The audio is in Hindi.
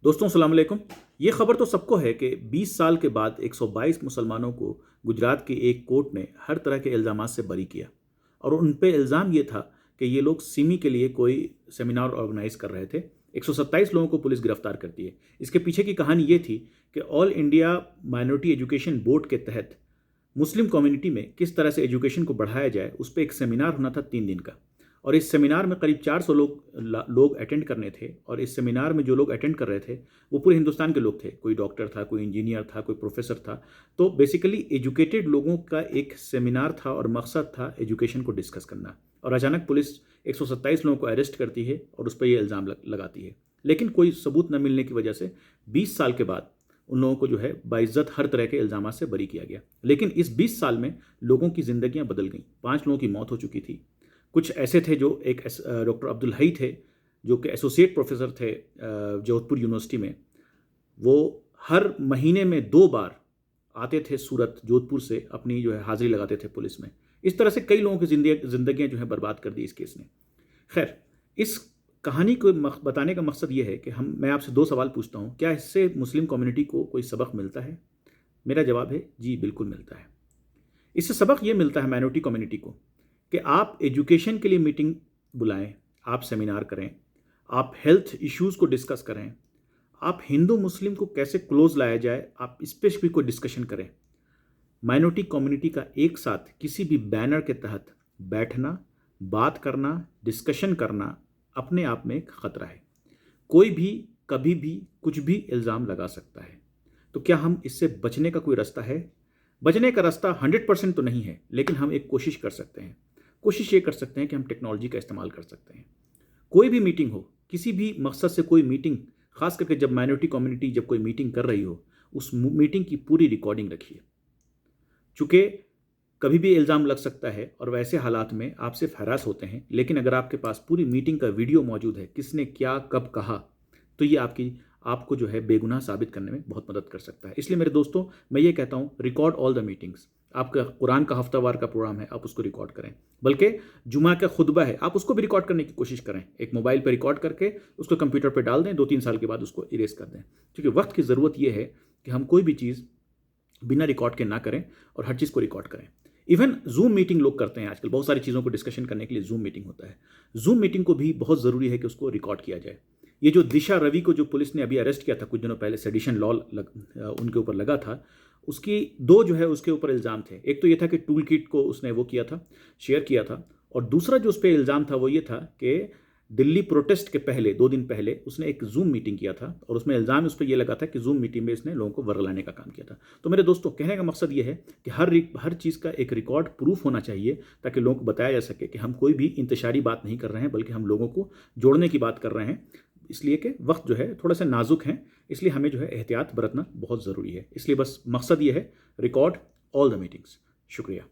दोस्तों अस्सलाम वालेकुम। ये खबर तो सबको है कि 20 साल के बाद 122 मुसलमानों को गुजरात की एक कोर्ट ने हर तरह के इल्ज़ामात से बरी किया और उन पे इल्ज़ाम ये था कि ये लोग सिमी के लिए कोई सेमिनार ऑर्गेनाइज कर रहे थे। 127 लोगों को पुलिस गिरफ्तार करती है। इसके पीछे की कहानी ये थी कि all India minority education board के तहत मुस्लिम कम्युनिटी में किस तरह से एजुकेशन को बढ़ाया जाए, उस पर एक सेमिनार होना था 3 दिन का। और इस सेमिनार में करीब 400 लोग अटेंड करने थे। और इस सेमिनार में जो लोग अटेंड कर रहे थे वो पूरे हिंदुस्तान के लोग थे। कोई डॉक्टर था, कोई इंजीनियर था, कोई प्रोफेसर था। तो बेसिकली एजुकेटेड लोगों का एक सेमिनार था और मकसद था एजुकेशन को डिस्कस करना। और अचानक पुलिस 127 लोगों को अरेस्ट करती है और उस पर यह इल्ज़ाम लगाती है। लेकिन कोई सबूत न मिलने की वजह से 20 साल के बाद उन लोगों को जो है बाइज्जत हर तरह के इल्ज़ामात से बरी किया गया। लेकिन इस 20 साल में लोगों की ज़िंदगियां बदल गईं। 5 लोगों की मौत हो चुकी थी। कुछ ऐसे थे जो एक डॉक्टर अब्दुल हई थे, जो कि एसोसिएट प्रोफेसर थे जोधपुर यूनिवर्सिटी में। वो हर महीने में 2 बार आते थे सूरत, जोधपुर से अपनी जो है हाजिरी लगाते थे पुलिस में। इस तरह से कई लोगों की ज़िंदगियां जो है बर्बाद कर दी इस केस ने। खैर, इस कहानी को बताने का मकसद ये है कि मैं आपसे 2 सवाल पूछता हूँ। क्या इससे मुस्लिम कम्युनिटी को कोई सबक मिलता है? मेरा जवाब है जी, बिल्कुल मिलता है। इससे सबक ये मिलता है माइनॉरिटी कम्युनिटी को कि आप एजुकेशन के लिए मीटिंग बुलाएं, आप सेमिनार करें, आप हेल्थ इश्यूज़ को डिस्कस करें, आप हिंदू मुस्लिम को कैसे क्लोज लाया जाए, आप इस पर भी कोई डिस्कशन करें। माइनॉरिटी कम्युनिटी का एक साथ किसी भी बैनर के तहत बैठना, बात करना, डिस्कशन करना अपने आप में एक ख़तरा है। कोई भी कभी भी कुछ भी इल्ज़ाम लगा सकता है। तो क्या हम इससे बचने का कोई रास्ता है? बचने का रास्ता 100% तो नहीं है, लेकिन हम एक कोशिश कर सकते हैं। कोशिश ये कर सकते हैं कि हम टेक्नोलॉजी का इस्तेमाल कर सकते हैं। कोई भी मीटिंग हो, किसी भी मकसद से कोई मीटिंग, खास करके जब माइनॉरिटी कम्युनिटी जब कोई मीटिंग कर रही हो, उस मीटिंग की पूरी रिकॉर्डिंग रखिए। चूँकि कभी भी इल्ज़ाम लग सकता है और वैसे हालात में आप सिर्फ हरास होते हैं। लेकिन अगर आपके पास पूरी मीटिंग का वीडियो मौजूद है, किसने क्या कब कहा, तो ये आपको जो है बेगुनाह साबित करने में बहुत मदद कर सकता है। इसलिए मेरे दोस्तों, मैं ये कहता हूँ, रिकॉर्ड ऑल द मीटिंग्स। आपका कुरान का हफ्तावार का प्रोग्राम है, आप उसको रिकॉर्ड करें। बल्कि जुमा का खुतबा है, आप उसको भी रिकॉर्ड करने की कोशिश करें। एक मोबाइल पर रिकॉर्ड करके उसको कंप्यूटर पर डाल दें, 2-3 साल के बाद उसको इरेज कर दें। क्योंकि वक्त की ज़रूरत यह है कि हम कोई भी चीज़ बिना रिकॉर्ड के ना करें और हर चीज़ को रिकॉर्ड करें। इवन जूम मीटिंग लोग करते हैं आजकल, बहुत सारी चीज़ों को डिस्कशन करने के लिए जूम मीटिंग होता है। जूम मीटिंग को भी बहुत ज़रूरी है कि उसको रिकॉर्ड किया जाए। ये जो दिशा रवि को जो पुलिस ने अभी अरेस्ट किया था कुछ दिनों पहले, सेडिशन लॉ उनके ऊपर लगा था, उसकी 2 जो है उसके ऊपर इल्ज़ाम थे। एक तो ये था कि टूल किट को उसने वो किया था, शेयर किया था। और दूसरा जो उस पर इल्ज़ाम था वो ये था कि दिल्ली प्रोटेस्ट के पहले 2 दिन पहले उसने एक जूम मीटिंग किया था और उसमें इल्ज़ाम उस पर यह लगा था कि जूम मीटिंग में इसने लोगों को वर्गलाने का काम किया था। तो मेरे दोस्तों, कहने का मकसद ये है कि हर चीज़ का एक रिकॉर्ड प्रूफ होना चाहिए, ताकि लोगों को बताया जा सके कि हम कोई भी इंतशारी बात नहीं कर रहे हैं, बल्कि हम लोगों को जोड़ने की बात कर रहे हैं। इसलिए कि वक्त जो है थोड़ा सा नाजुक है, इसलिए हमें जो है एहतियात बरतना बहुत ज़रूरी है। इसलिए बस मकसद ये है, रिकॉर्ड ऑल द मीटिंग्स। शुक्रिया।